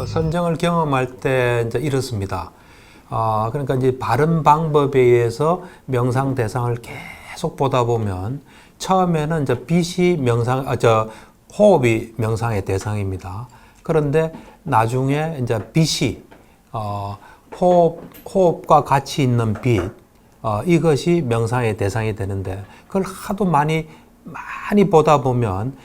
선정을 경험할 때 이제 이렇습니다. 그러니까 이제 바른 방법에 의해서 명상 대상을 계속 보다 보면 처음에는 이제 빛이 호흡이 명상의 대상입니다. 그런데 나중에 이제 빛이 호흡과 같이 있는 빛, 이것이 명상의 대상이 되는데 그걸 하도 많이 보다 보면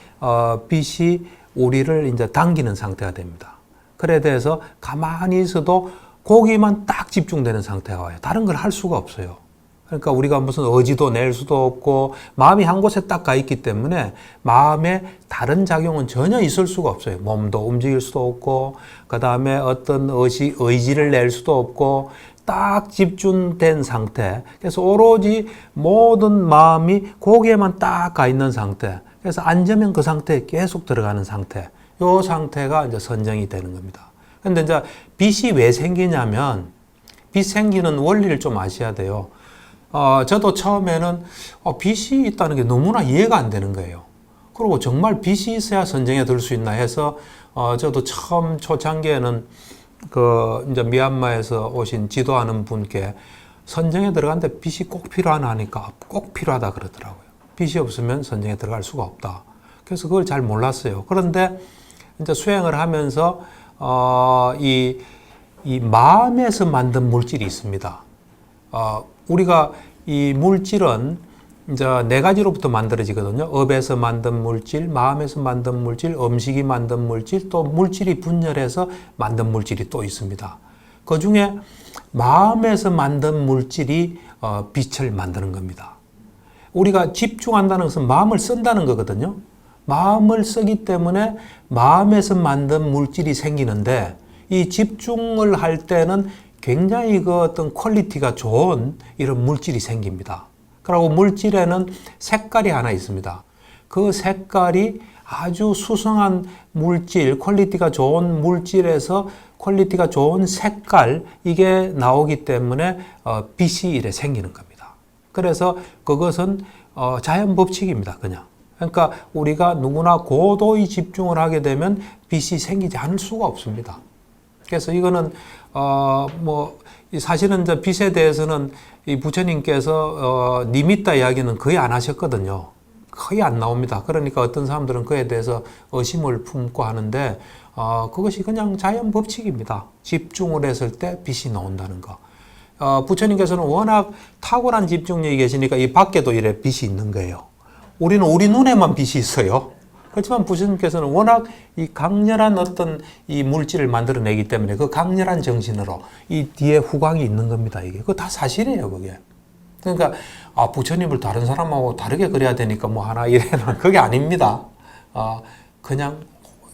빛이 우리를 이제 당기는 상태가 됩니다. 그래 대해서 가만히 있어도 거기만 딱 집중되는 상태가 와요. 다른 걸 할 수가 없어요. 그러니까 우리가 무슨 의지도 낼 수도 없고 마음이 한 곳에 딱 가 있기 때문에 마음에 다른 작용은 전혀 있을 수가 없어요. 몸도 움직일 수도 없고 그 다음에 어떤 의지를 낼 수도 없고 딱 집중된 상태. 그래서 오로지 모든 마음이 거기에만 딱 가 있는 상태. 그래서 앉으면 그 상태에 계속 들어가는 상태. 요 상태가 이제 선정이 되는 겁니다. 근데 이제 빛이 왜 생기냐면 빛 생기는 원리를 좀 아셔야 돼요. 저도 처음에는 빛이 있다는 게 너무나 이해가 안 되는 거예요. 그리고 정말 빛이 있어야 선정에 들 수 있나 해서 저도 처음 초창기에는 이제 미얀마에서 오신 지도하는 분께 선정에 들어가는데 빛이 꼭 필요하나 하니까 꼭 필요하다 그러더라고요. 빛이 없으면 선정에 들어갈 수가 없다. 그래서 그걸 잘 몰랐어요. 그런데 이제 수행을 하면서 이 마음에서 만든 물질이 있습니다. 우리가 이 물질은 이제 네 가지로부터 만들어지거든요. 업에서 만든 물질, 마음에서 만든 물질, 음식이 만든 물질, 또 물질이 분열해서 만든 물질이 또 있습니다. 그 중에 마음에서 만든 물질이 빛을 만드는 겁니다. 우리가 집중한다는 것은 마음을 쓴다는 거거든요. 마음을 쓰기 때문에 마음에서 만든 물질이 생기는데 이 집중을 할 때는 굉장히 그 어떤 퀄리티가 좋은 이런 물질이 생깁니다. 그리고 물질에는 색깔이 하나 있습니다. 그 색깔이 아주 수성한 물질, 퀄리티가 좋은 물질에서 퀄리티가 좋은 색깔, 이게 나오기 때문에 빛이 이래 생기는 겁니다. 그래서 그것은 자연 법칙입니다, 그냥. 그러니까 우리가 누구나 고도의 집중을 하게 되면 빛이 생기지 않을 수가 없습니다. 그래서 이거는 사실은 이제 빛에 대해서는 이 부처님께서 니미tta 이야기는 거의 안 하셨거든요. 거의 안 나옵니다. 그러니까 어떤 사람들은 그에 대해서 의심을 품고 하는데 그것이 그냥 자연 법칙입니다. 집중을 했을 때 빛이 나온다는 거. 부처님께서는 워낙 탁월한 집중력이 계시니까 이 밖에도 이래 빛이 있는 거예요. 우리는 우리 눈에만 빛이 있어요. 그렇지만 부처님께서는 워낙 이 강렬한 어떤 이 물질을 만들어내기 때문에 그 강렬한 정신으로 이 뒤에 후광이 있는 겁니다. 이게 그거 다 사실이에요, 그게. 그러니까 부처님을 다른 사람하고 다르게 그려야 되니까 뭐 하나 이래는 그게 아닙니다. 그냥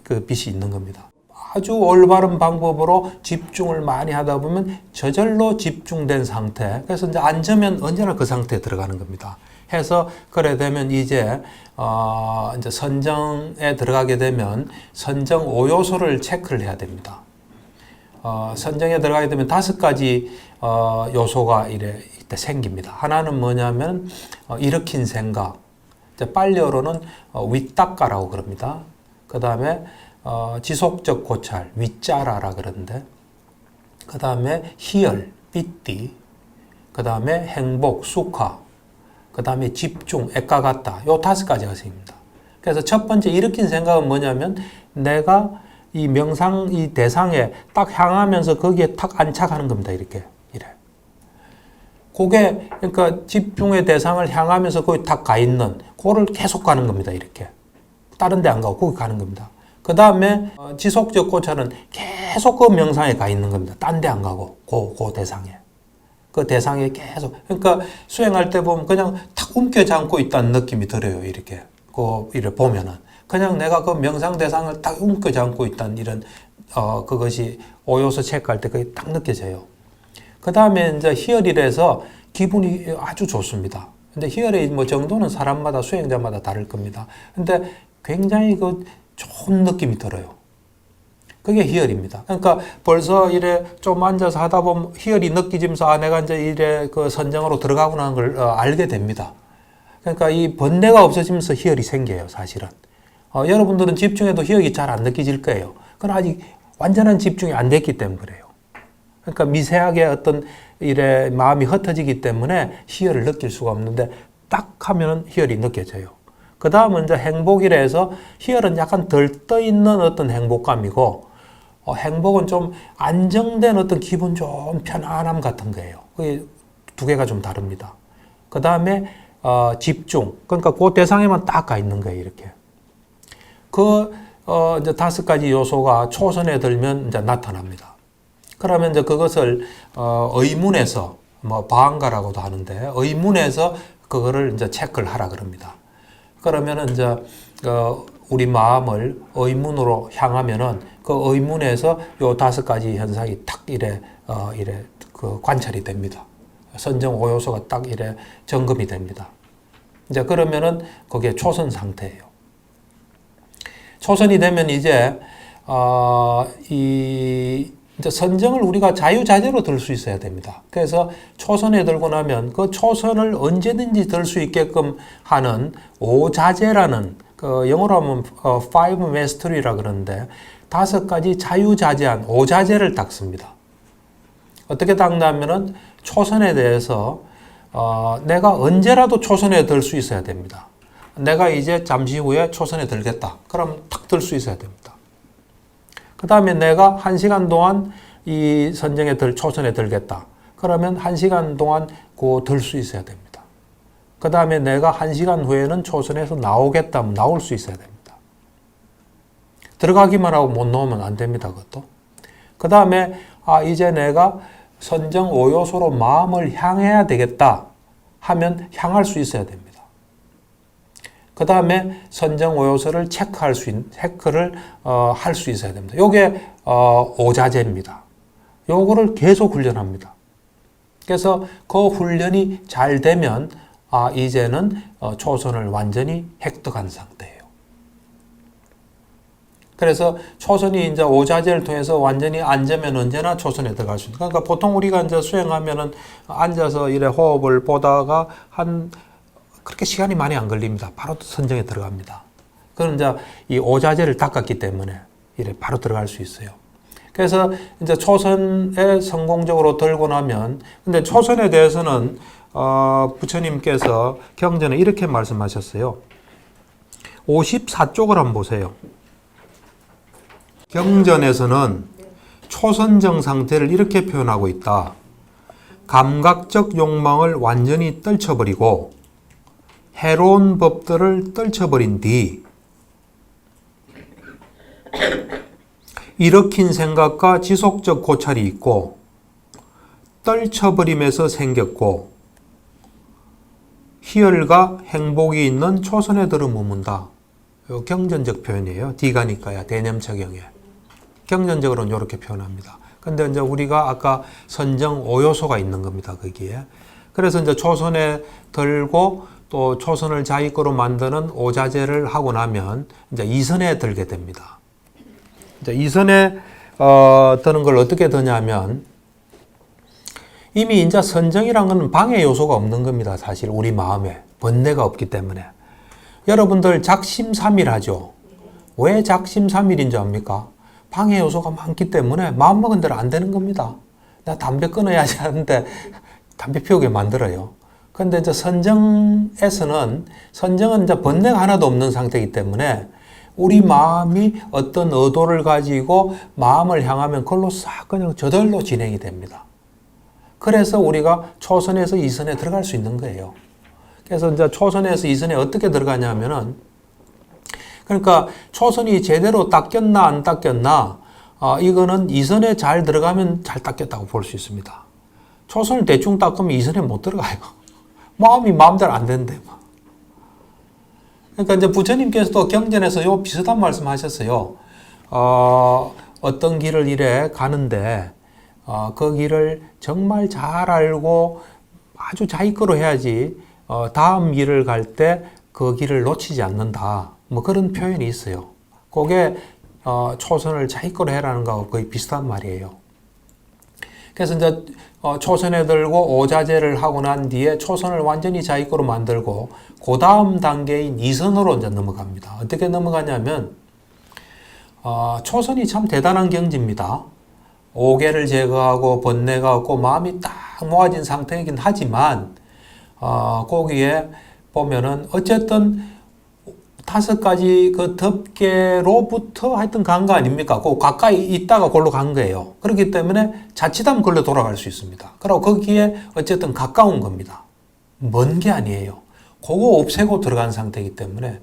그 빛이 있는 겁니다. 아주 올바른 방법으로 집중을 많이 하다 보면 저절로 집중된 상태. 그래서 이제 앉으면 언제나 그 상태에 들어가는 겁니다. 해서 그래 되면 이제 선정에 들어가게 되면 선정 5요소를 체크를 해야 됩니다. 선정에 들어가게 되면 5가지 요소가 이때 생깁니다. 하나는 뭐냐면 일으킨 생각, 빨리어로는 윗닦아라고 그럽니다. 그 다음에 지속적 고찰, 윗짜라라 그러는데, 그 다음에 희열, 삐띠, 그 다음에 행복, 수카, 그 다음에 집중, 에까가타, 요 5가지가 생깁니다. 그래서 첫 번째 일으킨 생각은 뭐냐면 내가 이 명상 이 대상에 딱 향하면서 거기에 탁 안착하는 겁니다. 이래. 그게 그러니까 집중의 대상을 향하면서 거기 탁 가 있는 그거를 계속 가는 겁니다. 이렇게. 다른 데 안 가고 거기 가는 겁니다. 그 다음에 지속적 고찰은 계속 그 명상에 가 있는 겁니다. 딴 데 안 가고 그 대상에. 그 대상에 계속. 그러니까 수행할 때 보면 그냥 탁 움켜잡고 있다는 느낌이 들어요. 이렇게 보면은. 그냥 내가 그 명상 대상을 딱 움켜잡고 있다는 이런, 그것이 5요소 체크할 때 그게 딱 느껴져요. 그 다음에 이제 희열이라서 기분이 아주 좋습니다. 근데 희열의 정도는 사람마다 수행자마다 다를 겁니다. 근데 굉장히 좋은 느낌이 들어요. 그게 희열입니다. 그러니까 벌써 이래 좀 앉아서 하다 보면 희열이 느껴지면서 내가 이제 이래 그 선정으로 들어가구나 하는 걸 알게 됩니다. 그러니까 이 번뇌가 없어지면서 희열이 생겨요, 사실은. 여러분들은 집중해도 희열이 잘 안 느껴질 거예요. 그건 아직 완전한 집중이 안 됐기 때문에 그래요. 그러니까 미세하게 어떤 일에 마음이 흩어지기 때문에 희열을 느낄 수가 없는데 딱 하면 희열이 느껴져요. 그 다음은 이제 행복이라 해서 희열은 약간 덜 떠있는 어떤 행복감이고 행복은 좀 안정된 어떤 기분 좋은 편안함 같은 거예요. 그게 두 개가 좀 다릅니다. 그 다음에 집중. 그러니까 그 대상에만 딱 가 있는 거예요. 이렇게. 이제 5가지 요소가 초선에 들면 이제 나타납니다. 그러면 이제 그것을 의문에서 뭐 방가라고도 하는데 의문에서 그거를 이제 체크를 하라 그럽니다. 그러면은 이제 우리 마음을 의문으로 향하면은 그 의문에서 요 5가지 현상이 탁 이래 그 관찰이 됩니다. 선정 5요소가 딱 이래 점검이 됩니다. 이제 그러면은 그게 초선 상태예요. 초선이 되면 이제 이제 선정을 우리가 자유자재로 들 수 있어야 됩니다. 그래서 초선에 들고 나면 그 초선을 언제든지 들 수 있게끔 하는 오자재라는 그 영어로 하면 five mastery라 그러는데 5가지 자유자재한 오자재를 닦습니다. 어떻게 닦냐면은 초선에 대해서 내가 언제라도 초선에 들 수 있어야 됩니다. 내가 이제 잠시 후에 초선에 들겠다. 그럼 탁 들 수 있어야 됩니다. 그 다음에 내가 1시간 동안 이 초선에 들겠다. 그러면 1시간 동안 들 수 있어야 됩니다. 그 다음에 내가 1시간 후에는 초선에서 나오겠다 하면 나올 수 있어야 됩니다. 들어가기만 하고 못 나오면 안 됩니다. 그것도. 그 다음에 이제 내가 선정 5요소로 마음을 향해야 되겠다 하면 향할 수 있어야 됩니다. 그 다음에 선정 5요소를 체크를 할 수 있어야 됩니다. 요게 오자재입니다. 요거를 계속 훈련합니다. 그래서 그 훈련이 잘 되면 이제는 초선을 완전히 획득한 상태예요. 그래서 초선이 이제 오자재를 통해서 완전히 앉으면 언제나 초선에 들어갈 수 있다. 그러니까 보통 우리가 이제 수행하면은 앉아서 이래 호흡을 보다가 그렇게 시간이 많이 안 걸립니다. 바로 선정에 들어갑니다. 그건 이제 이 오자재를 닦았기 때문에 이래 바로 들어갈 수 있어요. 그래서 이제 초선에 성공적으로 들고 나면, 근데 초선에 대해서는 부처님께서 경전에 이렇게 말씀하셨어요. 54쪽을 한번 보세요. 경전에서는 초선정 상태를 이렇게 표현하고 있다. 감각적 욕망을 완전히 떨쳐버리고 해로운 법들을 떨쳐버린 뒤 일으킨 생각과 지속적 고찰이 있고 떨쳐버림에서 생겼고 희열과 행복이 있는 초선에 들어 머문다. 요 경전적 표현이에요. 디가니까야 대념처경에. 경전적으로는 이렇게 표현합니다. 근데 이제 우리가 아까 선정 5요소가 있는 겁니다. 거기에. 그래서 이제 초선에 들고 또 초선을 자기 거로 만드는 오자재를 하고 나면 이제 이선에 들게 됩니다. 이제 이선에 드는 걸 어떻게 드냐면 이미 이제 선정이란 건 방해 요소가 없는 겁니다. 사실 우리 마음에 번뇌가 없기 때문에. 여러분들 작심삼일하죠. 왜 작심삼일인 줄 압니까? 방해 요소가 많기 때문에 마음먹은 대로 안 되는 겁니다. 나 담배 끊어야지 하는데 담배 피우게 만들어요. 근데 이제 선정은 이제 번뇌가 하나도 없는 상태이기 때문에 우리 마음이 어떤 의도를 가지고 마음을 향하면 그걸로 싹 그냥 저절로 진행이 됩니다. 그래서 우리가 초선에서 이선에 들어갈 수 있는 거예요. 그래서 이제 초선에서 이선에 어떻게 들어가냐면은, 그러니까 초선이 제대로 닦였나 안 닦였나, 이거는 이선에 잘 들어가면 잘 닦였다고 볼 수 있습니다. 초선을 대충 닦으면 이선에 못 들어가요. 마음이 마음대로 안 되는데. 그러니까 이제 부처님께서도 경전에서 요 비슷한 말씀 하셨어요. 어떤 길을 이래 가는데, 그 길을 정말 잘 알고 아주 자기 거로 해야지, 다음 길을 갈 때 그 길을 놓치지 않는다. 뭐 그런 표현이 있어요. 그게 초선을 자기 거로 해라는 거하고 거의 비슷한 말이에요. 그래서 이제 초선에 들고 오자재를 하고 난 뒤에 초선을 완전히 자기 거로 만들고 그 다음 단계인 이선으로 이제 넘어갑니다. 어떻게 넘어가냐면 초선이 참 대단한 경지입니다. 오개를 제거하고 번뇌가 없고 마음이 딱 모아진 상태이긴 하지만 거기에 보면은 어쨌든 5가지 그 덮개로부터 하여튼 간 거 아닙니까? 그 가까이 있다가 골로 간 거예요. 그렇기 때문에 자칫하면 걸로 돌아갈 수 있습니다. 그리고 거기에 어쨌든 가까운 겁니다. 먼 게 아니에요. 그거 없애고 들어간 상태이기 때문에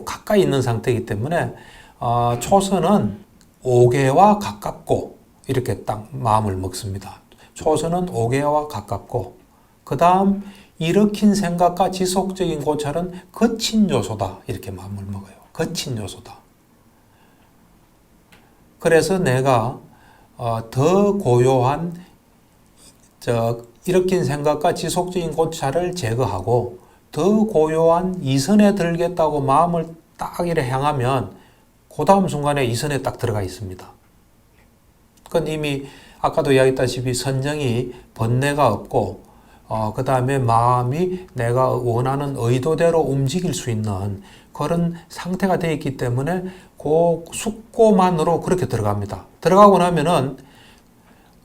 가까이 있는 상태이기 때문에 초선은 5개와 가깝고 이렇게 딱 마음을 먹습니다. 초선은 5개와 가깝고 그 다음 일으킨 생각과 지속적인 고찰은 거친 요소다. 이렇게 마음을 먹어요. 거친 요소다. 그래서 내가 더 고요한 일으킨 생각과 지속적인 고찰을 제거하고 더 고요한 이선에 들겠다고 마음을 딱 이래 향하면 그 다음 순간에 이선에 딱 들어가 있습니다. 그건 이미 아까도 이야기했다시피 선정이 번뇌가 없고 그 다음에 마음이 내가 원하는 의도대로 움직일 수 있는 그런 상태가 되어 있기 때문에 그 숙고만으로 그렇게 들어갑니다. 들어가고 나면은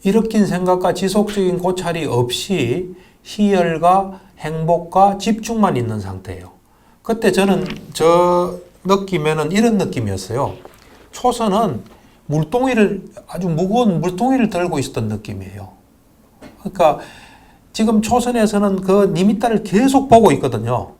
일으킨 생각과 지속적인 고찰이 없이 희열과 행복과 집중만 있는 상태예요. 그때 저는 저 느낌에는 이런 느낌이었어요. 초선은 아주 무거운 물동이를 들고 있었던 느낌이에요. 그러니까 지금 초선에서는 그 니미따를 계속 보고 있거든요.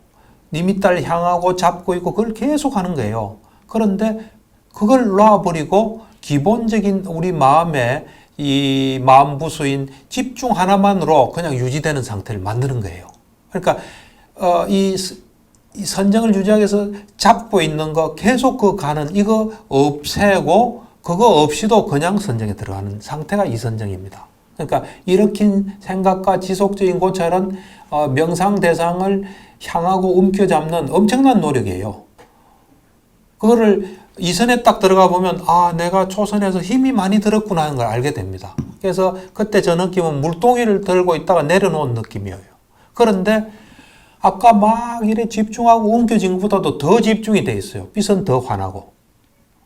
니미따를 향하고 잡고 있고 그걸 계속 하는 거예요. 그런데 그걸 놔버리고 기본적인 우리 마음의 이 마음 부수인 집중 하나만으로 그냥 유지되는 상태를 만드는 거예요. 그러니까 이 선정을 유지하기 위해서 잡고 있는 거 계속 그 가는 이거 없애고 그거 없이도 그냥 선정에 들어가는 상태가 이선정입니다. 그러니까 일으킨 생각과 지속적인 고찰은 명상 대상을 향하고 움켜잡는 엄청난 노력이에요. 그거를 이선에 딱 들어가 보면 내가 초선에서 힘이 많이 들었구나 하는 걸 알게 됩니다. 그래서 그때 저 느낌은 물동이를 들고 있다가 내려놓은 느낌이에요. 그런데 아까 막 이래 집중하고 움켜진 것보다도 더 집중이 돼 있어요. 빛은 더 환하고.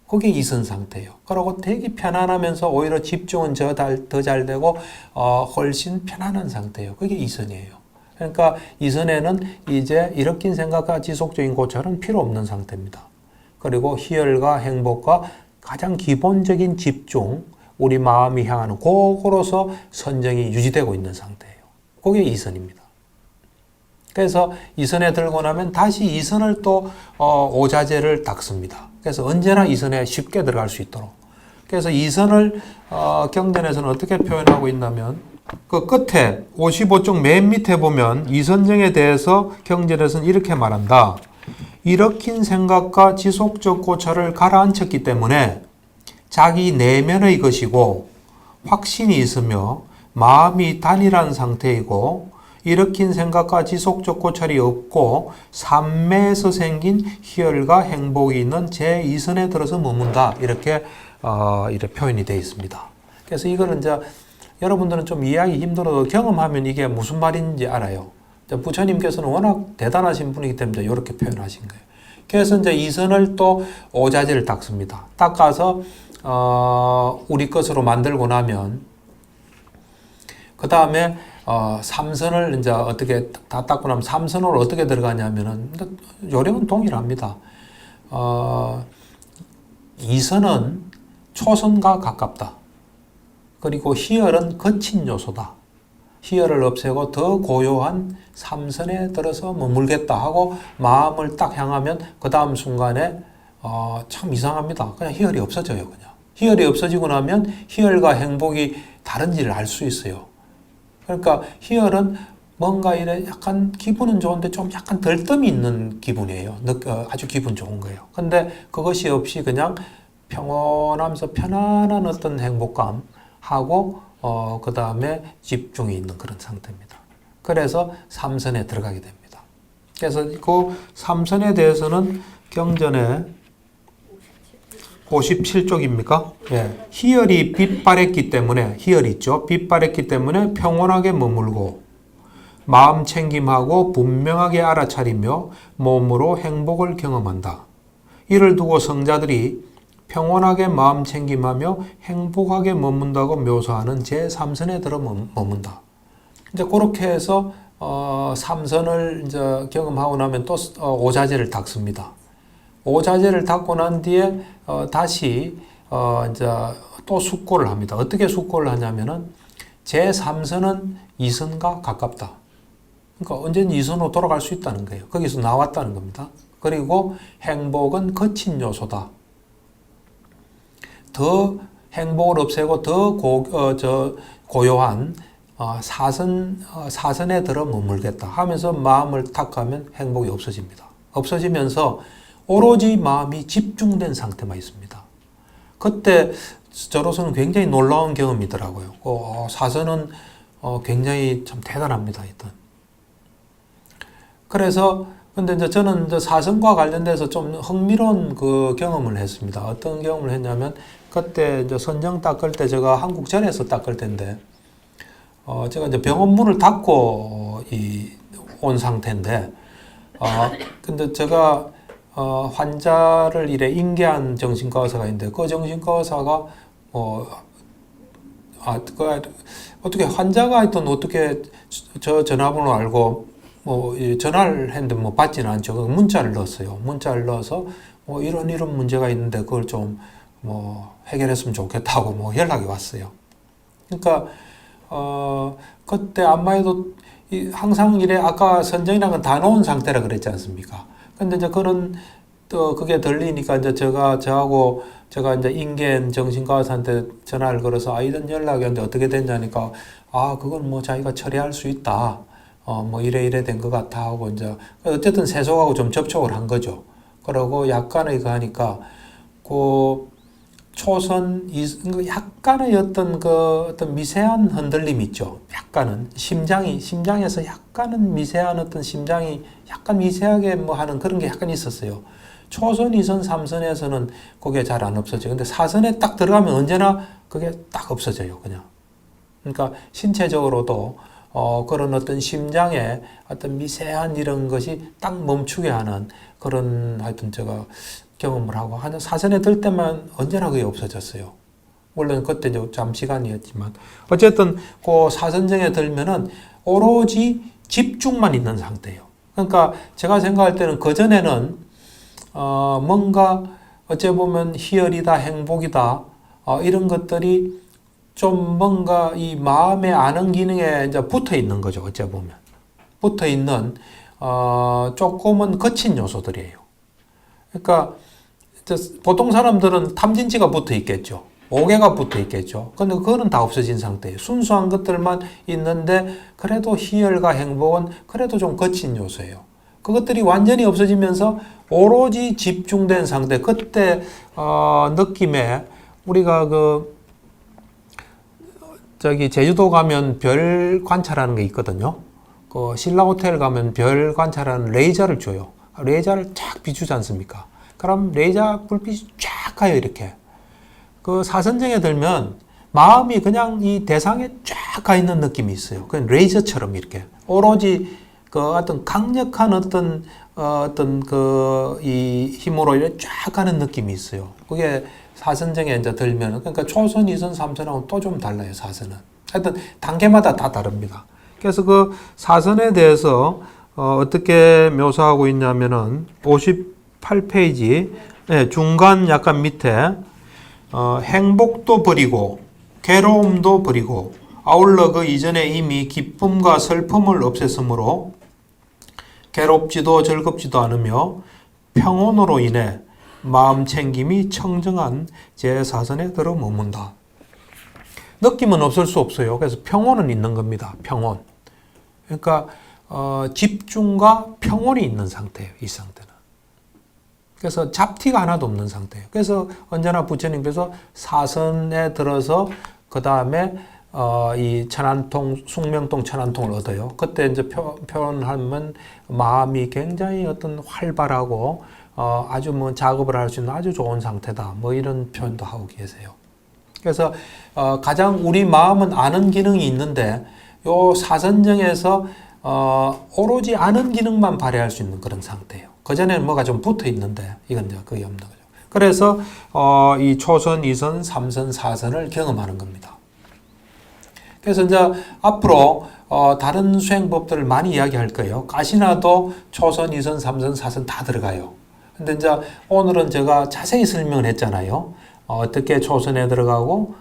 그게 이선 상태예요. 그리고 되게 편안하면서 오히려 집중은 더 잘 되고 훨씬 편안한 상태예요. 그게 이선이에요. 그러니까 이선에는 이제 일으킨 생각과 지속적인 고찰은 필요 없는 상태입니다. 그리고 희열과 행복과 가장 기본적인 집중, 우리 마음이 향하는 그거로서 선정이 유지되고 있는 상태예요. 그게 이선입니다. 그래서 이선에 들고 나면 다시 이선을 또 오자재를 닦습니다. 그래서 언제나 이선에 쉽게 들어갈 수 있도록. 그래서 이선을 경전에서는 어떻게 표현하고 있냐면 그 끝에 55쪽 맨 밑에 보면 이선정에 대해서 경전에서는 이렇게 말한다. 일으킨 생각과 지속적 고찰을 가라앉혔기 때문에 자기 내면의 것이고 확신이 있으며 마음이 단일한 상태이고 일으킨 생각과 지속적 고찰이 없고 삼매에서 생긴 희열과 행복이 있는 제2선에 들어서 머문다. 이렇게 표현이 되어 있습니다. 그래서 이거는 이제 여러분들은 좀 이해하기 힘들어도 경험하면 이게 무슨 말인지 알아요. 부처님께서는 워낙 대단하신 분이기 때문에 이렇게 표현하신 거예요. 그래서 이제 이선을 또 오자재를 닦습니다. 닦아서 우리 것으로 만들고 나면 그 다음에 삼선을 이제 어떻게 다 닦고 나면 삼선으로 어떻게 들어가냐면은 요령은 동일합니다. 이선은 초선과 가깝다. 그리고 희열은 거친 요소다. 희열을 없애고 더 고요한 삼선에 들어서 머물겠다 하고 마음을 딱 향하면 그 다음 순간에 참 이상합니다. 그냥 희열이 없어져요. 그냥 희열이 없어지고 나면 희열과 행복이 다른지를 알 수 있어요. 그러니까 희열은 뭔가 이래 약간 기분은 좋은데 좀 약간 덜뜸이 있는 기분이에요. 아주 기분 좋은 거예요. 근데 그것이 없이 그냥 평온하면서 편안한 어떤 행복감 하고 그 다음에 집중이 있는 그런 상태입니다. 그래서 삼선에 들어가게 됩니다. 그래서 그 삼선에 대해서는 경전에 57쪽입니까? 예. 희열이 빛발했기 때문에, 희열이 있죠. 빛발했기 때문에 평온하게 머물고, 마음 챙김하고 분명하게 알아차리며 몸으로 행복을 경험한다. 이를 두고 성자들이 평온하게 마음 챙김하며 행복하게 머문다고 묘사하는 제3선에 들어 머문다. 이제 그렇게 해서 3선을 이제 경험하고 나면 또 오자재를 닦습니다. 오자재를 닦고 난 뒤에 다시 이제 또 숙고를 합니다. 어떻게 숙고를 하냐면은 제3선은 2선과 가깝다. 그러니까 언제든 2선으로 돌아갈 수 있다는 거예요. 거기서 나왔다는 겁니다. 그리고 행복은 거친 요소다. 더 행복을 없애고 더 고요한 사선에 들어 머물겠다 하면서 마음을 탁하면 행복이 없어집니다. 없어지면서 오로지 마음이 집중된 상태만 있습니다. 그때 저로서는 굉장히 놀라운 경험이더라고요. 사선은 굉장히 참 대단합니다. 일단. 그래서 근데 이제 저는 이제 사선과 관련돼서 좀 흥미로운 그 경험을 했습니다. 어떤 경험을 했냐면 그때 이제 선정 닦을 때 제가 한국전에서 닦을 때인데 제가 이제 병원 문을 닫고 온 상태인데 근데 제가 환자를 이래 인계한 정신과 의사가 있는데 그 정신과 의사가 어떻게 환자가 하여튼 어떻게 저 전화번호 알고 전화를 했는데 받지는 않죠. 문자를 넣었어요. 문자를 넣어서 이런 문제가 있는데 그걸 좀 해결했으면 좋겠다고 연락이 왔어요. 그러니까 그때 안마해도 항상 이래 아까 선정이라는 건 다 놓은 상태라 그랬지 않습니까? 근데 이제 그게 들리니까 이제 저하고 제가 이제 인계한 정신과 의사한테 전화를 걸어서 이런 연락이 왔는데 어떻게 됐냐니까 그건 자기가 처리할 수 있다. 이래 된 것 같아 하고 이제 어쨌든 세속하고 좀 접촉을 한 거죠. 그러고 약간의 하니까 초선 약간의 어떤 미세한 흔들림이 있죠. 약간은 심장에서 약간은 미세한 어떤 심장이 약간 미세하게 하는 그런 게 약간 있었어요. 초선, 2선, 3선에서는 그게 잘 안 없어져요. 근데 4선에 딱 들어가면 언제나 그게 딱 없어져요. 그냥. 그러니까 신체적으로도 그런 어떤 심장에 어떤 미세한 이런 것이 딱 멈추게 하는 그런 하여튼 제가 경험을 하고 한 4선에 들 때만 언제나 그게 없어졌어요. 물론 그때 이제 잠시간이었지만 어쨌든 그 4선정에 들면은 오로지 집중만 있는 상태예요. 그러니까 제가 생각할 때는 그 전에는 뭔가 어째 보면 희열이다, 행복이다 이런 것들이 좀 뭔가 이 마음의 아는 기능에 이제 붙어 있는 거죠. 어째 보면 붙어 있는 조금은 거친 요소들이에요. 그러니까 보통 사람들은 탐진치가 붙어 있겠죠. 오개가 붙어 있겠죠. 근데 그거는 다 없어진 상태예요. 순수한 것들만 있는데 그래도 희열과 행복은 그래도 좀 거친 요소예요. 그것들이 완전히 없어지면서 오로지 집중된 상태. 그때 느낌에 우리가 제주도 가면 별 관찰하는 게 있거든요. 신라 호텔 가면 별 관찰하는 레이저를 줘요. 레이저를 쫙 비추지 않습니까? 그럼 레이저 불빛이 쫙 가요, 이렇게. 그 사선정에 들면 마음이 그냥 이 대상에 쫙 가 있는 느낌이 있어요. 그냥 레이저처럼 이렇게. 오로지 어떤 강력한 이 힘으로 이렇게 쫙 가는 느낌이 있어요. 그게 사선정에 이제 들면, 그러니까 초선, 2선, 3선하고 또 좀 달라요, 사선은. 하여튼 단계마다 다 다릅니다. 그래서 그 사선에 대해서 어떻게 묘사하고 있냐면은 58페이지 중간 약간 밑에 행복도 버리고 괴로움도 버리고 아울러 그 이전에 이미 기쁨과 슬픔을 없앴으므로 괴롭지도 즐겁지도 않으며 평온으로 인해 마음 챙김이 청정한 제4선에 들어 머문다. 느낌은 없을 수 없어요. 그래서 평온은 있는 겁니다. 평온. 그러니까 집중과 평온이 있는 상태예요. 이 상태는. 그래서 잡티가 하나도 없는 상태예요. 그래서 언제나 부처님께서 사선에 들어서 그 다음에 이 숙명통 천안통을 얻어요. 그때 이제 표현하면 마음이 굉장히 어떤 활발하고 아주 작업을 할 수 있는 아주 좋은 상태다. 이런 표현도 하고 계세요. 그래서 가장 우리 마음은 아는 기능이 있는데 요 사선정에서 오로지 아는 기능만 발휘할 수 있는 그런 상태예요. 그 전에는 뭐가 좀 붙어 있는데 이건 이제 거의 없는 거죠. 그래서 이 초선, 2선, 3선, 4선을 경험하는 겁니다. 그래서 이제 앞으로 다른 수행법들을 많이 이야기할 거예요. 가시나도 초선, 2선, 3선, 4선 다 들어가요. 근데 이제 오늘은 제가 자세히 설명을 했잖아요. 어떻게 초선에 들어가고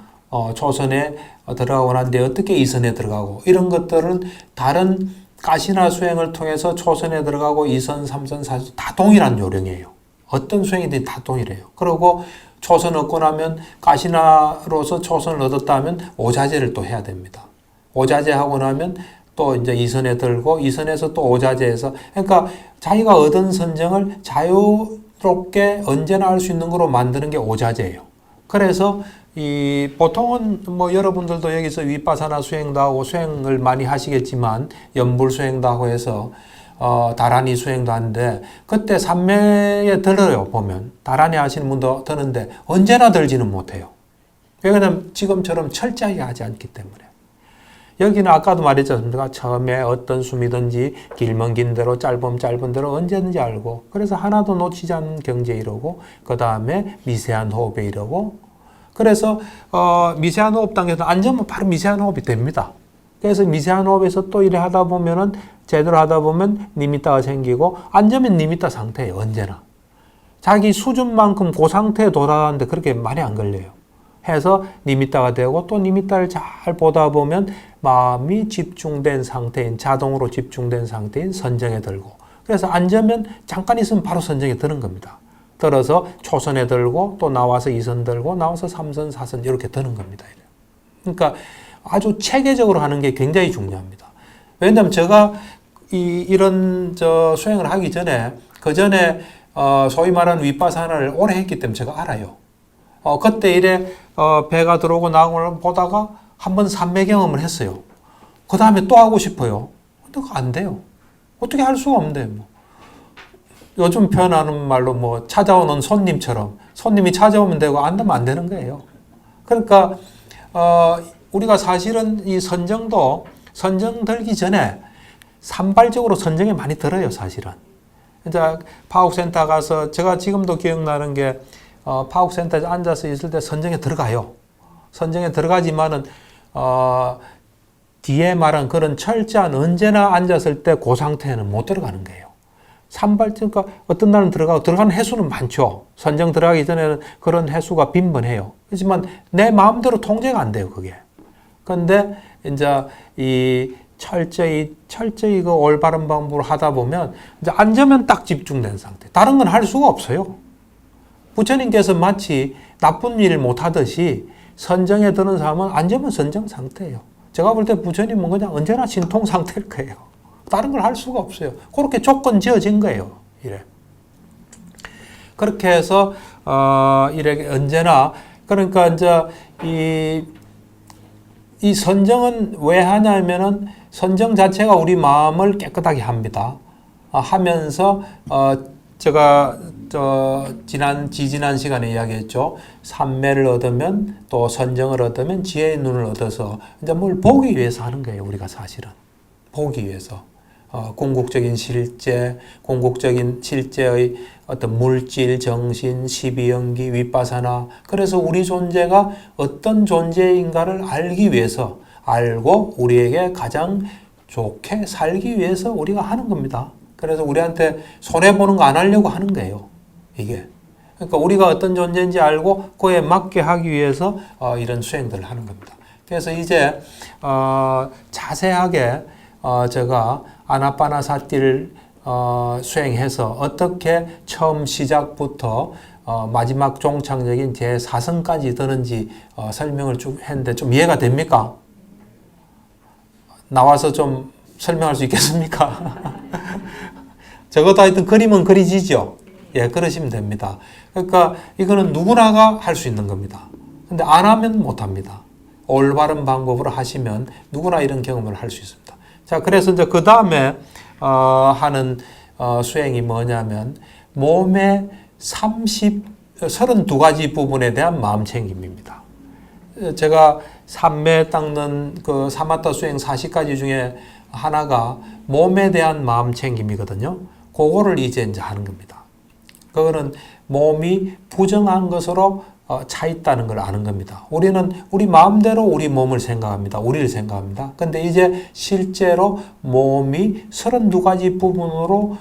초선에 들어가고 난 뒤에 어떻게 2선에 들어가고 이런 것들은 다른 가시나 수행을 통해서 초선에 들어가고 2선, 3선, 4선 다 동일한 요령이에요. 어떤 수행이든 다 동일해요. 그리고 초선 얻고 나면 가시나로서 초선을 얻었다 하면 오자재를 또 해야 됩니다. 오자재 하고 나면 또 이제 2선에 들고 2선에서 또 오자재에서 그러니까 자기가 얻은 선정을 자유롭게 언제나 할 수 있는 거로 만드는 게 오자재예요. 그래서 이 보통은 뭐 여러분들도 여기서 윗바사나 수행도 하고 수행을 많이 하시겠지만 연불 수행도 하고 해서 다라니 수행도 하는데 그때 삼매에 들어요. 보면 다라니 하시는 분도 드는데 언제나 들지는 못해요. 왜냐하면 지금처럼 철저하게 하지 않기 때문에. 여기는 아까도 말했지 않습니까? 처음에 어떤 숨이든지 길면 긴 대로 짧으면 짧은 대로 언제든지 알고 그래서 하나도 놓치지 않는 경제 이러고 그 다음에 미세한 호흡에 이러고 그래서 미세한 호흡 단계에서 앉으면 바로 미세한 호흡이 됩니다. 그래서 미세한 호흡에서 또 이래 하다 보면은 제대로 하다 보면 니미따가 생기고 앉으면 니미따 상태예요. 언제나. 자기 수준만큼 그 상태에 도달하는데 그렇게 많이 안 걸려요. 해서 니미따가 되고 또 니미따를 잘 보다 보면 마음이 집중된 상태인 자동으로 집중된 상태인 선정에 들고 그래서 앉으면 잠깐 있으면 바로 선정에 드는 겁니다. 들어서 초선에 들고 또 나와서 2선 들고 나와서 3선, 4선 이렇게 드는 겁니다. 그러니까 아주 체계적으로 하는 게 굉장히 중요합니다. 왜냐하면 제가 이런 수행을 하기 전에 그 전에 소위 말하는 윗바사나를 오래 했기 때문에 제가 알아요. 그때 이래 배가 들어오고 나오고 보다가 한번 삼매 경험을 했어요. 그 다음에 또 하고 싶어요. 근데 그거 안 돼요. 어떻게 할 수가 없는데 뭐. 요즘 표현하는 말로 뭐 찾아오는 손님처럼 손님이 찾아오면 되고 안 되면 안 되는 거예요. 그러니까 우리가 사실은 이 선정 들기 전에 산발적으로 선정에 많이 들어요. 사실은. 이제 파옥센터 가서 제가 지금도 기억나는 게 파옥센터에 앉아서 있을 때 선정에 들어가요. 선정에 들어가지만은 뒤에 말한 그런 철저한 언제나 앉았을 때 그 상태에는 못 들어가는 거예요. 산발적과 어떤 날은 들어가는 횟수는 많죠. 선정 들어가기 전에는 그런 횟수가 빈번해요. 그렇지만 내 마음대로 통제가 안 돼요, 그게. 그런데 이제 이 철저히 그 올바른 방법으로 하다 보면 이제 앉으면 딱 집중된 상태. 다른 건 할 수가 없어요. 부처님께서 마치 나쁜 일을 못 하듯이 선정에 드는 사람은 앉으면 선정 상태예요. 제가 볼 때 부처님은 그냥 언제나 진통 상태일 거예요. 다른 걸 할 수가 없어요. 그렇게 조건 지어진 거예요. 이래. 그렇게 해서 이렇게 언제나 그러니까 이제 이 선정은 왜 하냐면은 선정 자체가 우리 마음을 깨끗하게 합니다. 하면서 제가 지난 시간에 이야기했죠. 삼매를 얻으면 또 선정을 얻으면 지혜의 눈을 얻어서 이제 뭘 보기 위해서 하는 거예요. 우리가 사실은 보기 위해서. 궁극적인 실제의 어떤 물질, 정신, 십이연기, 윗바사나 그래서 우리 존재가 어떤 존재인가를 알기 위해서 알고 우리에게 가장 좋게 살기 위해서 우리가 하는 겁니다. 그래서 우리한테 손해보는 거 안 하려고 하는 거예요. 이게. 그러니까 우리가 어떤 존재인지 알고 그에 맞게 하기 위해서 이런 수행들을 하는 겁니다. 그래서 이제 자세하게 제가 아나파나사티를 수행해서 어떻게 처음 시작부터 마지막 종착역인 제4성까지 드는지 설명을 쭉 했는데 좀 이해가 됩니까? 나와서 좀 설명할 수 있겠습니까? 적어도 하여튼 그림은 그리지죠. 예, 그러시면 됩니다. 그러니까 이거는 누구나가 할 수 있는 겁니다. 근데 안 하면 못 합니다. 올바른 방법으로 하시면 누구나 이런 경험을 할 수 있습니다. 자, 그래서 이제 그 다음에 하는 수행이 뭐냐면 몸의 32가지 부분에 대한 마음 챙김입니다. 제가 삼매 닦는 그 사마타 수행 40가지 중에 하나가 몸에 대한 마음 챙김이거든요. 그거를 이제 하는 겁니다. 그거는 몸이 부정한 것으로 차 있다는 걸 아는 겁니다. 우리는 우리 마음대로 우리 몸을 생각합니다. 우리를 생각합니다. 근데 이제 실제로 몸이 32가지 부분으로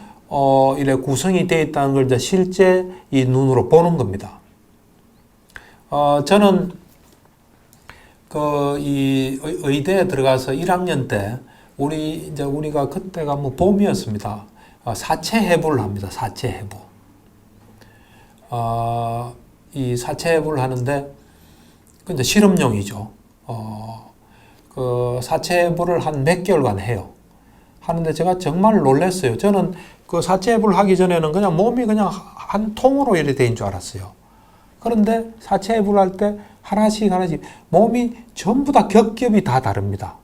이래 구성이 되어 있다는 걸 이제 실제 이 눈으로 보는 겁니다. 저는 이 의대에 들어가서 1학년 때 우리가 그때가 뭐 봄이었습니다. 사체 해부를 합니다. 사체 해부. 이 사체 해부를 하는데 근데 실험용이죠. 그 사체 해부를 한 몇 개월간 해요. 하는데 제가 정말 놀랐어요. 저는 그 사체 해부를 하기 전에는 그냥 몸이 그냥 한 통으로 이렇게 된 줄 알았어요. 그런데 사체 해부를 할 때 하나씩 몸이 전부 다 겹겹이 다 다릅니다.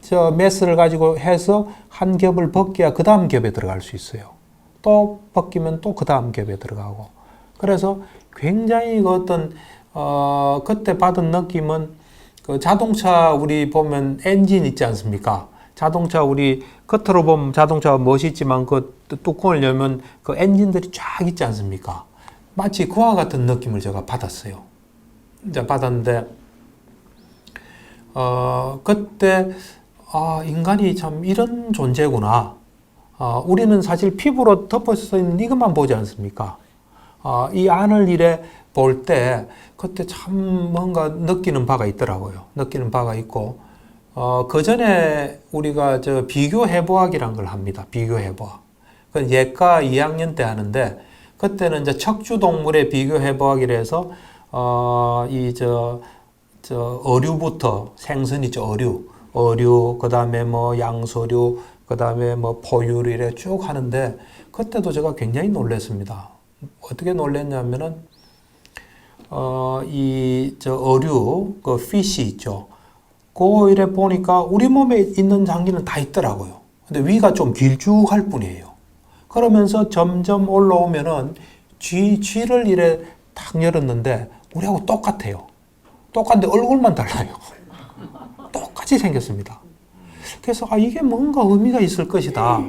저 메스를 가지고 해서 한 겹을 벗겨야 그 다음 겹에 들어갈 수 있어요. 또 벗기면 또 그 다음 겹에 들어가고. 그래서 굉장히 그때 받은 느낌은 그 자동차 우리 보면 엔진 있지 않습니까? 자동차 우리 겉으로 보면 자동차가 멋있지만 그 뚜껑을 열면 그 엔진들이 쫙 있지 않습니까? 마치 그와 같은 느낌을 제가 받았어요. 이제 받았는데, 그때, 인간이 참 이런 존재구나. 우리는 사실 피부로 덮어져 있는 이것만 보지 않습니까? 이 안을 이래 볼 때, 그때 참 뭔가 느끼는 바가 있더라고요. 느끼는 바가 있고, 그 전에 우리가 비교 해부학이란 걸 합니다. 비교 해부학. 그 예과 2학년 때 하는데, 그때는 이제 척추 동물의 비교 해부학이라 해서 어류부터 생선이죠. 어류, 그 다음에 뭐 양서류, 그 다음에 뭐 포유류 이래 쭉 하는데 그때도 제가 굉장히 놀랐습니다. 어떻게 놀랐냐면은 어류, 그 피시 있죠. 그거 이래 보니까 우리 몸에 있는 장기는 다 있더라고요. 근데 위가 좀 길쭉할 뿐이에요. 그러면서 점점 올라오면은 쥐를 이래 탁 열었는데 우리하고 똑같아요. 똑같은데 얼굴만 달라요. 똑같이 생겼습니다. 그래서 이게 뭔가 의미가 있을 것이다.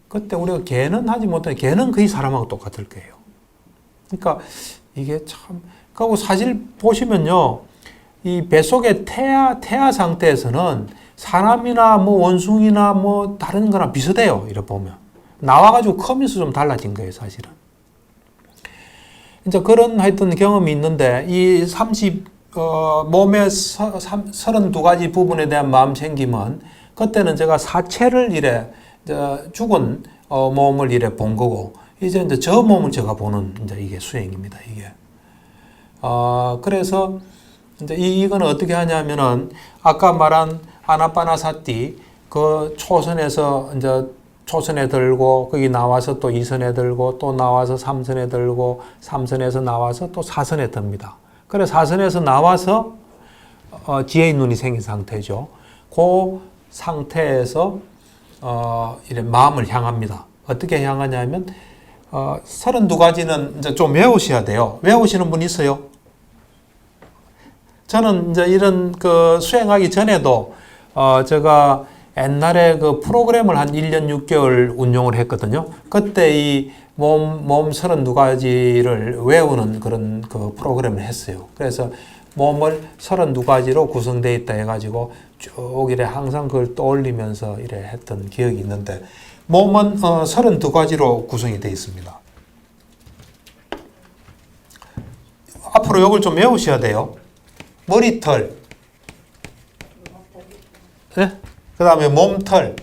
그때 우리가 개는 하지 못해 개는 거의 사람하고 똑같을 거예요. 그러니까 이게 참 그리고 사실 보시면요. 이 뱃속의 태아 상태에서는 사람이나 뭐 원숭이나 뭐 다른 거랑 비슷해요. 이렇게 보면. 나와가지고 커면서 좀 달라진 거예요, 사실은. 이제 그런 하여튼 경험이 있는데, 몸의 32가지 부분에 대한 마음 챙김은, 그때는 제가 사체를 이래, 죽은 몸을 이래 본 거고, 이제 저 몸을 제가 보는 이제 이게 수행입니다, 이게. 그래서 이제 이거는 어떻게 하냐면은, 아까 말한 아나파나사티, 그 초선에서 이제 초선에 들고 거기 나와서 또 2선에 들고 또 나와서 3선에 들고 3선에서 나와서 또 4선에 듭니다. 그래 4선에서 나와서 지혜의 눈이 생긴 상태죠. 그 상태에서 이래 마음을 향합니다. 어떻게 향하냐면 32가지는 이제 좀 외우셔야 돼요. 외우시는 분 있어요? 저는 이제 이런 그 수행하기 전에도 제가 옛날에 그 프로그램을 한 1년 6개월 운용을 했거든요. 그때 이 몸 32가지를 외우는 그런 그 프로그램을 했어요. 그래서 몸을 32가지로 구성되어 있다 해가지고 쭉 이래 항상 그걸 떠올리면서 이래 했던 기억이 있는데 몸은 32가지로 구성이 되어 있습니다. 앞으로 이걸 좀 외우셔야 돼요. 머리털. 네? 그 다음에 몸털,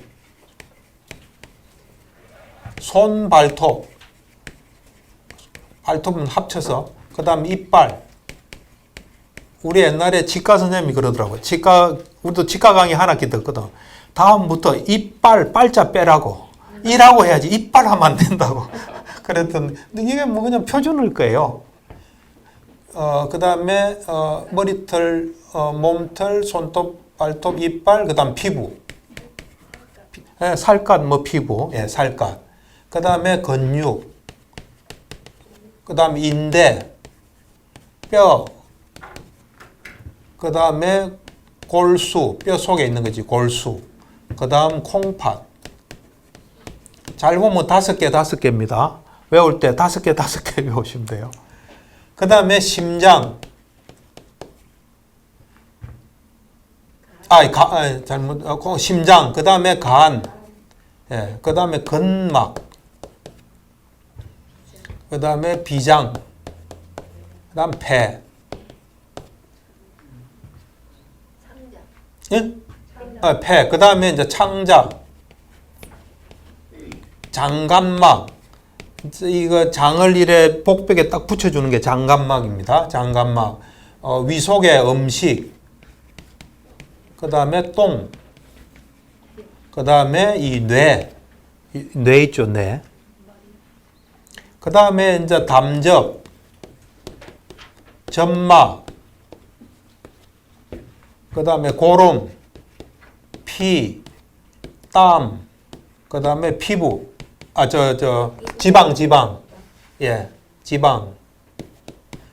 손, 발톱, 발톱은 합쳐서, 그 다음에 이빨. 우리 옛날에 치과 선생님이 그러더라고요. 우리도 치과 강의 하나 듣거든. 다음부터 이빨, 빨자 빼라고. 이라고 해야지 이빨 하면 안 된다고. 그랬더니, 이게 뭐 그냥 표준일 거예요. 그 다음에 머리털, 몸털, 손톱, 발톱, 이빨, 그 다음 피부. 살갗, 뭐 피부, 살갗. 그 다음에 근육. 그 다음 인대, 뼈. 그 다음에 골수, 뼈 속에 있는 거지, 골수. 그 다음 콩팥. 잘 보면 5개, 5개입니다. 외울 때 5개, 5개 외우시면 돼요. 그 다음에 심장. 심장. 그 다음에 간. 예, 그 다음에 근막. 그 다음에 비장. 그 다음 폐. 예? 폐. 그 다음에 이제 창작. 장간막. 이거 장을 이래 복벽에 딱 붙여주는 게 장간막입니다. 장간막. 위속의 음식. 그 다음에 똥. 그 다음에 이 뇌. 뇌 있죠, 뇌. 그 다음에 이제 담적. 점막. 그 다음에 고름. 피. 땀. 그 다음에 피부. 지방. 예, 지방.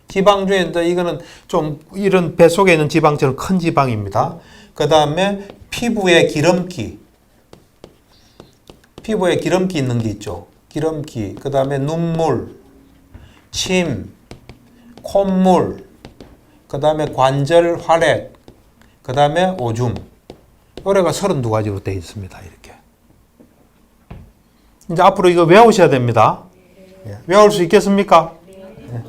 지방 중에 이거는 좀 이런 배 속에 있는 지방처럼 큰 지방입니다. 그 다음에 피부에 기름기. 피부에 기름기 있는 게 있죠. 기름기. 그 다음에 눈물, 침, 콧물. 그 다음에 관절 활액. 그 다음에 오줌. 요래가 32가지로 되어 있습니다. 이렇게. 이제 앞으로 이거 외우셔야 됩니다. 네. 외울 수 있겠습니까? 네.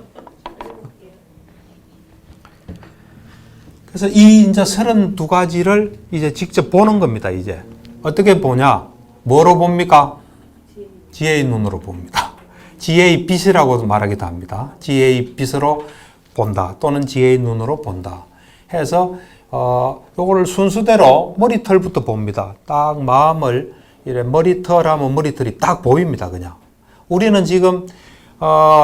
그래서 이 이제 32가지를 이제 직접 보는 겁니다. 이제 어떻게 보냐? 뭐로 봅니까? 지혜의 눈으로 봅니다. 지혜의 빛이라고도 말하기도 합니다. 지혜의 빛으로 본다 또는 지혜의 눈으로 본다. 해서 요거를 순수대로 머리털부터 봅니다. 딱 마음을 이래 머리털 하면 머리털이 딱 보입니다. 그냥. 우리는 지금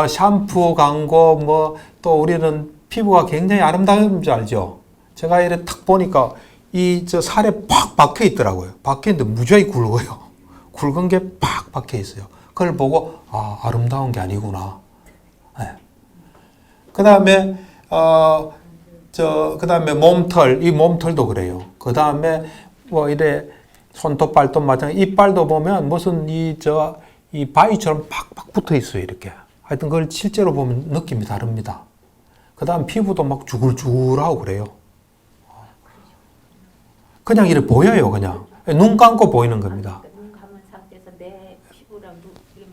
샴푸 광고 뭐 또 우리는 피부가 굉장히 아름다운 줄 알죠. 제가 이래 탁 보니까 이 저 살에 팍 박혀 있더라고요. 박혀 있는데 무지하게 굵어요. 굵은 게 팍 박혀 있어요. 그걸 보고 아름다운 게 아니구나. 네. 그다음에 그다음에 몸털, 이 몸털도 그래요. 그다음에 뭐 이래 손톱, 발톱 마찬가지. 이빨도 보면 무슨 이 바위처럼 팍팍 붙어 있어요. 이렇게. 하여튼 그걸 실제로 보면 느낌이 다릅니다. 그 다음 피부도 막 주글주글하고 그래요. 그냥 이렇게 보여요. 그냥. 눈 감고 보이는 겁니다. 눈 감은 상태에서 내 피부랑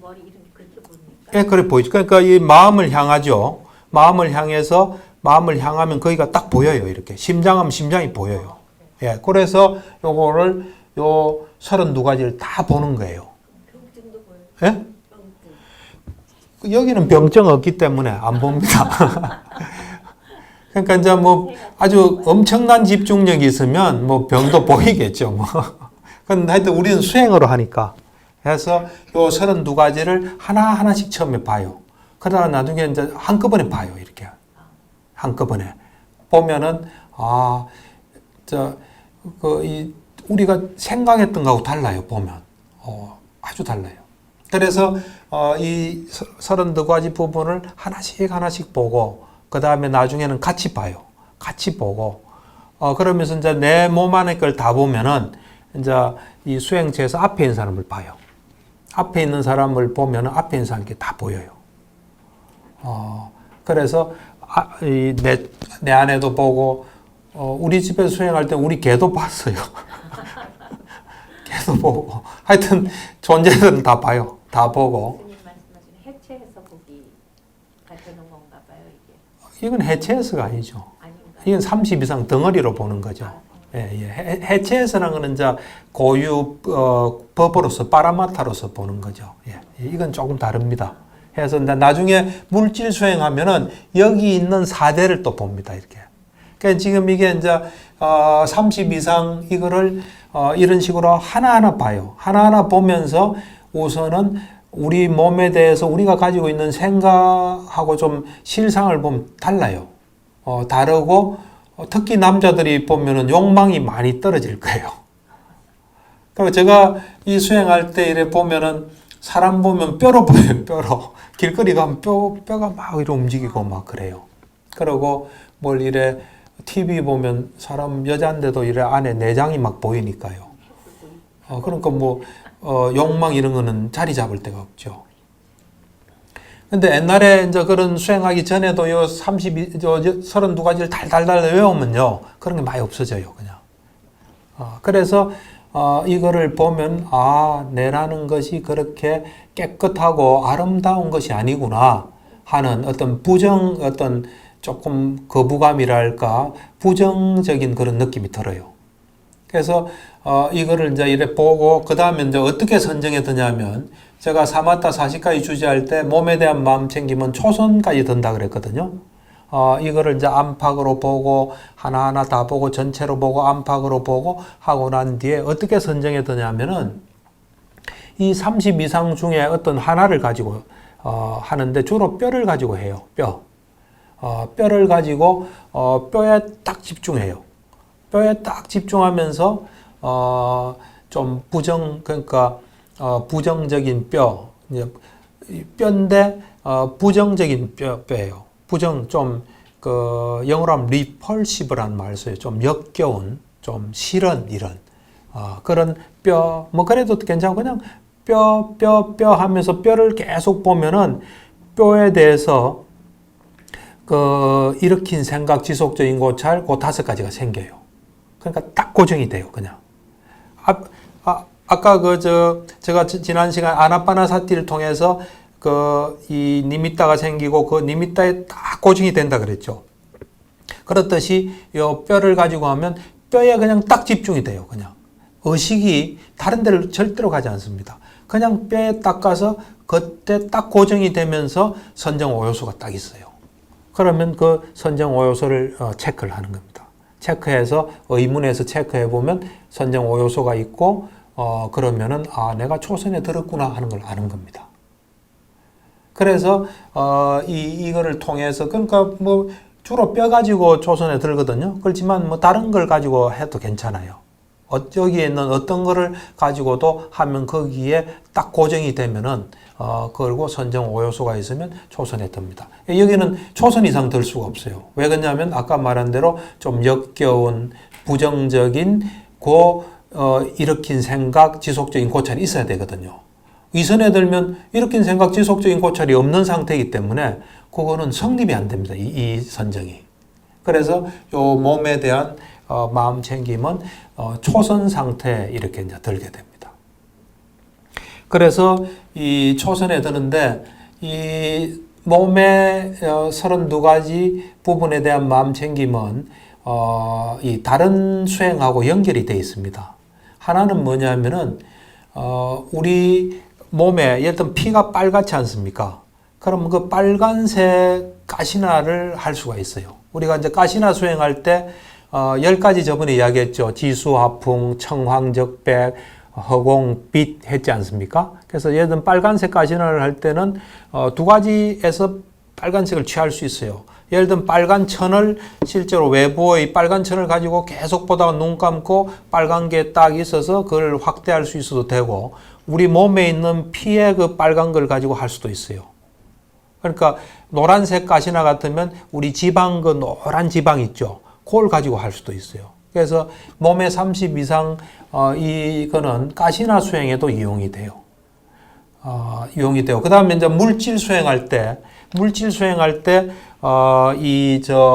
머리 이런 게 그렇게 보니까. 예, 그래 보이죠. 그러니까 이 마음을 향하죠. 마음을 향해서 마음을 향하면 거기가 딱 보여요. 이렇게. 심장하면 심장이 보여요. 예, 그래서 요거를 요 32가지를 다 보는 거예요. 병증도 보여요. 예? 병증. 여기는 병증 없기 때문에 안 봅니다. 그러니까 이제 뭐 아주 엄청난 집중력이 있으면 뭐 병도 보이겠죠. 뭐. 근데 하여튼 우리는 수행으로 하니까. 해서 요 32가지를 하나하나씩 처음에 봐요. 그러다가 나중에 이제 한꺼번에 봐요. 이렇게. 한꺼번에. 보면은, 우리가 생각했던 거하고 달라요, 보면. 아주 달라요. 그래서, 이 32가지 부분을 하나씩 보고, 그 다음에 나중에는 같이 봐요. 같이 보고, 그러면서 이제 내 몸 안의 걸 다 보면은, 이제 이 수행체에서 앞에 있는 사람을 봐요. 앞에 있는 사람을 보면 앞에 있는 사람께 다 보여요. 그래서, 내 아내도 보고, 우리 집에서 수행할 때 우리 개도 봤어요. 개도 보고. 하여튼 존재들은 다 봐요. 다 보고. 스님 말씀하신 해체해서 보기 같은 건가 봐요, 이게. 이건 해체해서가 아니죠. 아닌가요? 이건 30 이상 덩어리로 보는 거죠. 예. 해체해서라는 것은 이제 고유 법으로서 파라마타로서 보는 거죠. 예. 이건 조금 다릅니다. 해서 나중에 물질 수행하면은 여기 있는 사대를 또 봅니다. 이렇게. 그러니까 지금 이게 이제 30 이상 이거를 이런 식으로 하나하나 봐요. 하나하나 보면서 우선은 우리 몸에 대해서 우리가 가지고 있는 생각하고 좀 실상을 보면 달라요. 다르고 특히 남자들이 보면은 욕망이 많이 떨어질 거예요. 그리고 제가 이 수행할 때 이래 보면은 사람 보면 뼈로 보여요, 뼈로. 길거리 가면 뼈가 막 이렇게 움직이고 막 그래요. 그리고 뭘 이래 TV 보면 사람 여자인데도 이래 안에 내장이 막 보이니까요. 그러니까 뭐 욕망 이런 거는 자리 잡을 데가 없죠. 근데 옛날에 이제 그런 수행하기 전에도 요 32가지를 달달달 외우면요. 그런 게 많이 없어져요, 그냥. 그래서, 이거를 보면, 내라는 것이 그렇게 깨끗하고 아름다운 것이 아니구나 하는 어떤 조금 거부감이랄까, 부정적인 그런 느낌이 들어요. 그래서, 이거를 이제 이래 보고, 그 다음에 이제 어떻게 선정해 드냐면, 제가 사마타 사시카이 주제할 때 몸에 대한 마음 챙김은 초선까지 든다 그랬거든요. 이거를 이제 안팎으로 보고, 하나하나 다 보고, 전체로 보고, 안팎으로 보고 하고 난 뒤에 어떻게 선정해 드냐면은, 이 30 이상 중에 어떤 하나를 가지고, 하는데 주로 뼈를 가지고 해요. 뼈를 가지고, 뼈에 딱 집중해요. 뼈에 딱 집중하면서, 좀 그러니까, 부정적인 뼈인데, 부정적인 뼈예요. 영어로 하면 repulsive라는 말을 써요. 좀 역겨운, 좀 싫은, 이런, 그런 그래도 괜찮고, 그냥 뼈 하면서 뼈를 계속 보면은, 뼈에 대해서, 일으킨 생각, 지속적인 고찰, 그 5가지가 생겨요. 그러니까 딱 고정이 돼요, 그냥. 아까 제가 지난 시간 아나파나사티를 통해서 이 니미따가 생기고 그 니미따에 딱 고정이 된다 그랬죠. 그렇듯이 요 뼈를 가지고 하면 뼈에 그냥 딱 집중이 돼요, 그냥. 의식이 다른 데를 절대로 가지 않습니다. 그냥 뼈에 딱 가서 그때 딱 고정이 되면서 선정 5요소가 딱 있어요. 그러면 그 선정 5요소를 체크를 하는 겁니다. 체크해서 의문에서 체크해 보면 선정 5요소가 있고 그러면은 내가 초선에 들었구나 하는 걸 아는 겁니다. 그래서 이거를 통해서 그러니까 주로 뼈 가지고 초선에 들거든요. 그렇지만 다른 걸 가지고 해도 괜찮아요. 여기에 있는 어떤 거를 가지고도 하면 거기에 딱 고정이 되면은 그리고 선정 5요소가 있으면 초선에 듭니다. 여기는 초선 이상 들 수가 없어요. 왜 그러냐면 아까 말한 대로 좀 역겨운 부정적인 일으킨 생각, 지속적인 고찰이 있어야 되거든요. 위선에 들면 일으킨 생각, 지속적인 고찰이 없는 상태이기 때문에 그거는 성립이 안 됩니다. 이 선정이. 그래서 요 몸에 대한 마음 챙김은 초선 상태에 이렇게 이제 들게 됩니다. 그래서 이 초선에 드는데 이 몸의 32가지 부분에 대한 마음 챙김은 이 다른 수행하고 연결이 되어 있습니다. 하나는 뭐냐면은 우리 몸에 예를 들면 피가 빨갛지 않습니까? 그러면 그 빨간색 가시나를 할 수가 있어요. 우리가 이제 가시나 수행할 때 10가지 저번에 이야기했죠. 지수, 하풍, 청황적백, 허공, 빛 했지 않습니까? 그래서 예를 들면 빨간색 가시나를 할 때는 2가지에서 빨간색을 취할 수 있어요. 예를 들면 빨간 천을 실제로 외부의 빨간 천을 가지고 계속 보다가 눈 감고 빨간 게 딱 있어서 그걸 확대할 수 있어도 되고 우리 몸에 있는 피의 그 빨간 걸 가지고 할 수도 있어요. 그러니까 노란색 가시나 같으면 우리 지방 그 노란 지방 있죠. 그걸 가지고 할 수도 있어요. 그래서 몸에 30 이상 이거는 가시나 수행에도 이용이 돼요. 그 다음에 이제 물질 수행할 때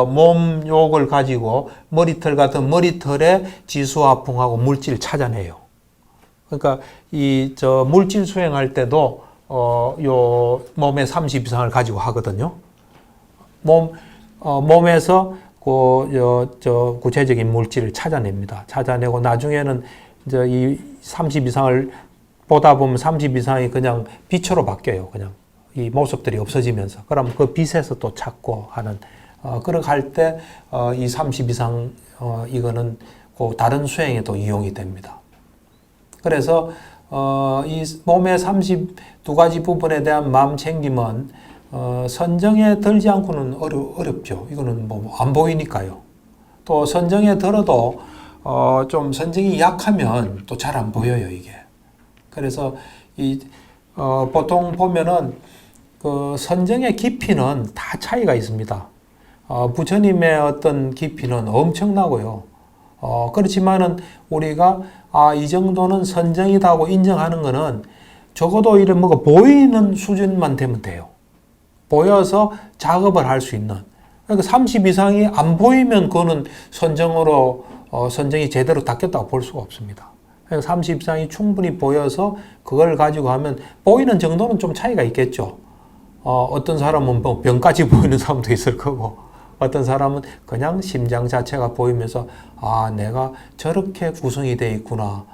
몸 욕을 가지고 머리털 같은 머리털에 지수화풍하고 물질 찾아내요. 그러니까 물질 수행할 때도 요 몸에 30 이상을 가지고 하거든요. 몸에서 구체적인 물질을 찾아냅니다. 찾아내고 나중에는 이제 이 30 이상을 보다 보면 30 이상이 그냥 빛으로 바뀌어요. 그냥 이 모습들이 없어지면서. 그럼 그 빛에서 또 찾고 하는, 그렇게 할 때, 이 30 이상, 이거는 그 다른 수행에도 이용이 됩니다. 그래서, 이 몸의 32가지 부분에 대한 마음 챙김은, 선정에 들지 않고는 어렵죠. 이거는 안 보이니까요. 또 선정에 들어도, 좀 선정이 약하면 또 잘 안 보여요, 이게. 그래서 보통 보면은 그 선정의 깊이는 다 차이가 있습니다. 부처님의 어떤 깊이는 엄청나고요. 그렇지만은 우리가 이 정도는 선정이다 하고 인정하는 거는 적어도 이런 뭐가 보이는 수준만 되면 돼요. 보여서 작업을 할 수 있는. 그러니까 30 이상이 안 보이면 그거는 선정으로 선정이 제대로 닦였다고 볼 수가 없습니다. 그러니까 30 이상이 충분히 보여서 그걸 가지고 하면 보이는 정도는 좀 차이가 있겠죠. 어떤 사람은 뭐 병까지 보이는 사람도 있을 거고 어떤 사람은 그냥 심장 자체가 보이면서 내가 저렇게 구성이 돼 있구나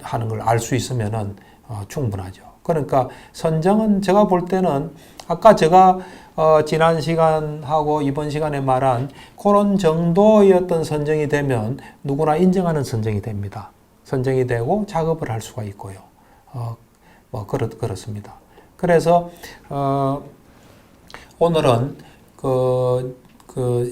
하는 걸 알 수 있으면은 충분하죠. 그러니까 선정은 제가 볼 때는 아까 제가 지난 시간하고 이번 시간에 말한 그런 정도의 어떤 선정이 되면 누구나 인정하는 선정이 됩니다. 선정이 되고 작업을 할 수가 있고요. 그렇습니다. 그래서 오늘은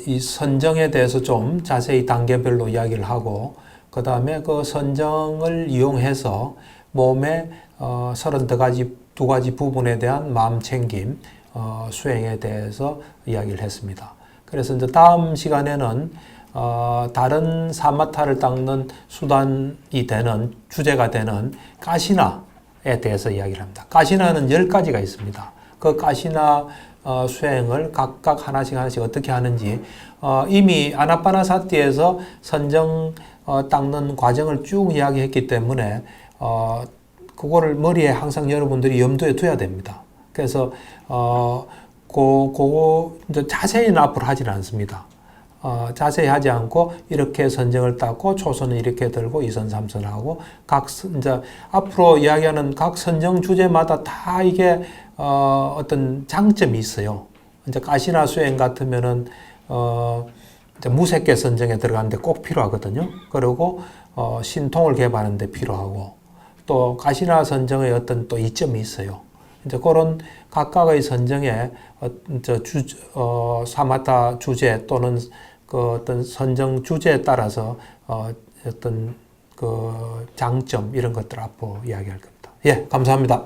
이 선정에 대해서 좀 자세히 단계별로 이야기를 하고 그 다음에 그 선정을 이용해서 몸의 32가지 부분에 대한 마음 챙김, 수행에 대해서 이야기를 했습니다. 그래서 이제 다음 시간에는 다른 사마타를 닦는 수단이 되는 주제가 되는 가시나에 대해서 이야기를 합니다. 가시나는 10가지가 있습니다. 그 가시나 수행을 각각 하나씩 어떻게 하는지 이미 아나파나사티에서 선정 닦는 과정을 쭉 이야기했기 때문에 그거를 머리에 항상 여러분들이 염두에 둬야 됩니다. 그래서 그거 이제 자세히는 앞으로 하지는 않습니다. 자세히 하지 않고 이렇게 선정을 닦고 초선은 이렇게 들고 2선, 3선 하고 이제 앞으로 이야기하는 각 선정 주제마다 다 이게 어떤 장점이 있어요. 이제 가시나 수행 같으면은 이제 무색계 선정에 들어가는데 꼭 필요하거든요. 그리고 신통을 개발하는데 필요하고 또 가시나 선정의 어떤 또 이점이 있어요. 이제 그런 각각의 선정에 사마타 주제 또는 그 어떤 선정 주제에 따라서 어떤 그 장점 이런 것들 앞으로 이야기할 겁니다. 예, 감사합니다.